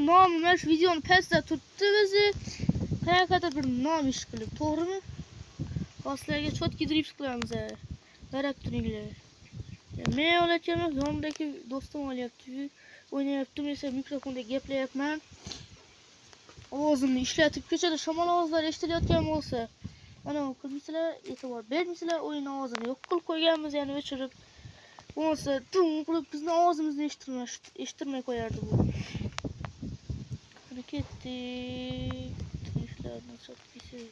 nomimiz videoni pastda turibdi bizi. Qanaqadir bir nom ish qilib, to'g'rimi? Hozirlarga chotki drift qilamiz. Qarab turinglar. Men o'ylayapman, yonimdagi do'stim olyapti, o'ynayapti, men esa mikrofonda gaplayapman. Ovozimni ishlatib, ko'chada shamol ovozlari eshitilayotgan bo'lsa, ana qilmisizlar, e'tibor bermisizlar, o'yin ovozini yo'q qilib qo'yganmiz, ya'ni o'chirib. Bo'lmasa, tum qilib bizni ovozimizni eshittirmay qo'yardi bu. Qani ketdik. Driftlarni sotkisi.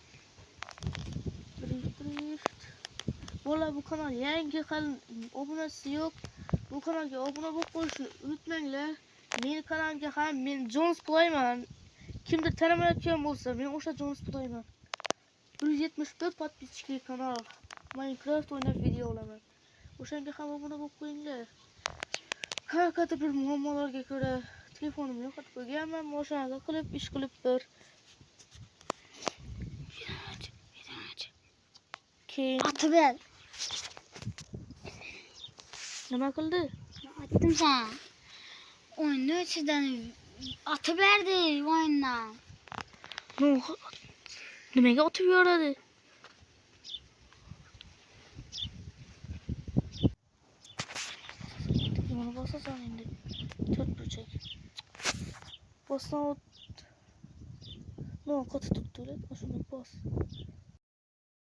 Drift. Bola, bu kanal yangi, obunachisi yo'q. Bu kanalga obuna bo'lib qo'yishni unutmanglar. Meni kanalimga ham men Jones Playman. Kimdir tanimayotgan bo'lsa, men o'sha Jones Playman. 171 подписчикli kanal. Minecraft o'ynab video olaman. O'shanga ham obuna bo'lib qo'yinglar. Qanaqadir bir muammolarga ko'ra telefonimni yo'qotib qo'yganman. Moshinaga qilib, ish qilib bir. Keyin Atibel. nima qildi? Aytdim sana. Oyunun ichidan atib berdi oyundan. Nimaga otib yoradi? Mana bosasan endi. 4 burchak. Bosdan no, qotib turibdi. Shuni bos.